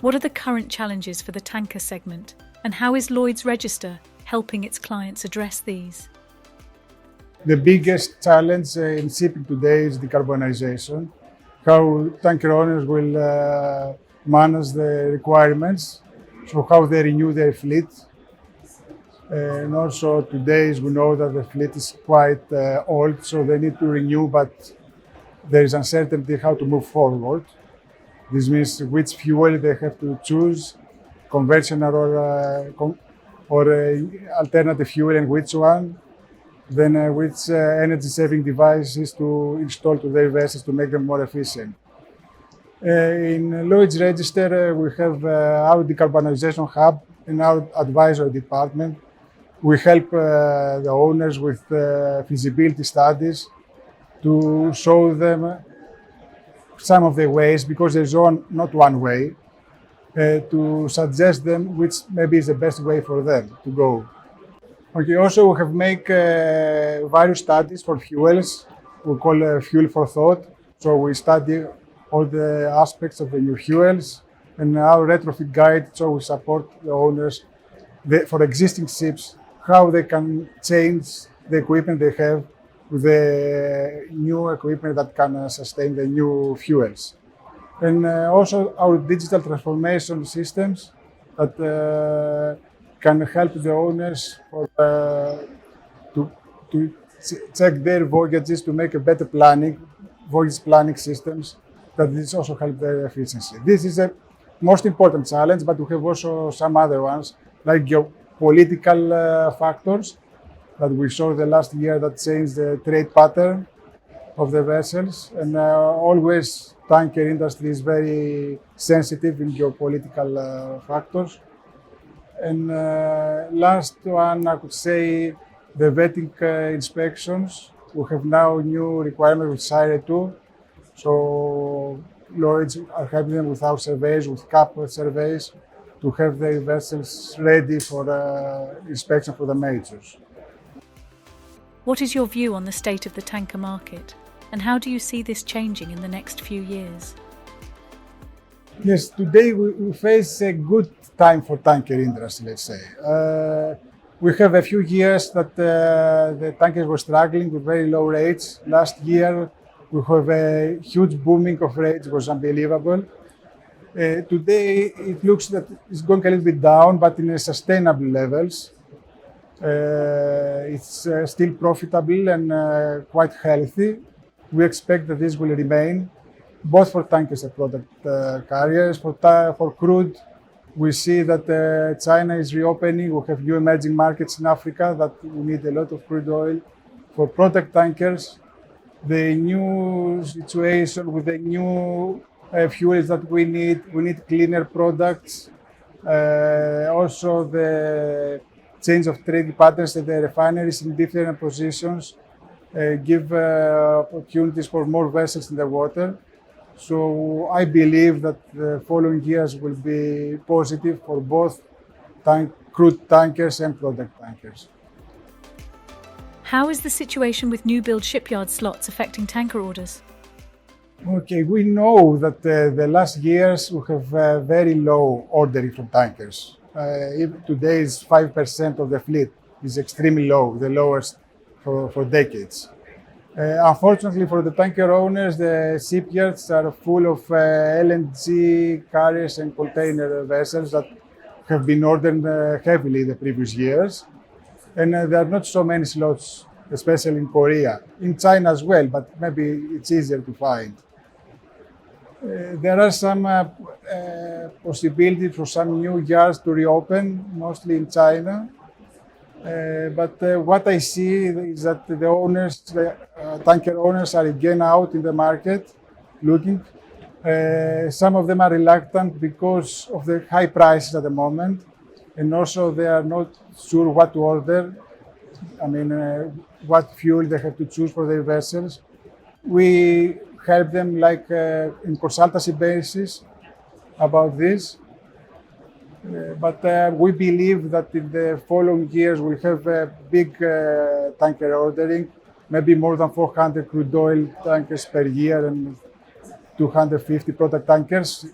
What are the current challenges for the tanker segment, and how is Lloyd's register helping its clients address these? The biggest challenge in shipping today is decarbonization, how tanker owners will manage the requirements, so how they renew their fleet. And also today, we know that the fleet is quite old, so they need to renew, but there is uncertainty how to move forward. This means which fuel they have to choose, conventional or alternative fuel, and which one. Then which energy-saving devices to install to their vessels to make them more efficient. In Lloyd's Register, we have our decarbonization hub in our advisory department. We help the owners with feasibility studies to show them some of the ways, because there's not one way, to suggest them which maybe is the best way for them to go. Okay, also we have made various studies for fuels. We call fuel for thought. So we study all the aspects of the new fuels, and our retrofit guide, so we support the owners for existing ships, how they can change the equipment they have with the new equipment that can sustain the new fuels. And also our digital transformation systems that can help the owners to check their voyages, to make a better voyage planning systems, that this also help their efficiency. This is the most important challenge, but we have also some other ones, like geopolitical factors that we saw the last year that changed the trade pattern of the vessels. And always tanker industry is very sensitive in geopolitical factors. And last one, I could say the vetting inspections. We have now new requirements with SIRE 2. So Lloyds are helping them with our surveys, with CAP surveys, to have their vessels ready for inspection for the majors. What is your view on the state of the tanker market, and how do you see this changing in the next few years? Yes, today we face a good time for tanker industry, let's say. We have a few years that the tankers were struggling with very low rates. Last year, we have a huge booming of rates, it was unbelievable. Today, it looks that it's going a little bit down, but in sustainable levels. It's still profitable and quite healthy. We expect that this will remain, both for tankers and product carriers. For crude, we see that China is reopening. We have new emerging markets in Africa that we need a lot of crude oil. For product tankers, the new situation with the new fuels that we need cleaner products. Also, the change of trade patterns at the refineries in different positions give opportunities for more vessels in the water. So I believe that the following years will be positive for both crude tankers and product tankers. How is the situation with new-build shipyard slots affecting tanker orders? Okay, we know that the last years we have very low ordering from tankers. Even today is 5% of the fleet is extremely low, the lowest for decades. Unfortunately for the tanker owners, the shipyards are full of LNG carriers and container vessels that have been ordered heavily the previous years. And there are not so many slots, especially in Korea, in China as well, but maybe it's easier to find. There are some possibilities for some new yards to reopen, mostly in China. But what I see is that the tanker owners are again out in the market looking. Some of them are reluctant because of the high prices at the moment, and also they are not sure what to order. I mean, what fuel they have to choose for their vessels. We help them like in consultancy basis about this. But we believe that in the following years we'll have a big tanker ordering, maybe more than 400 crude oil tankers per year and 250 product tankers.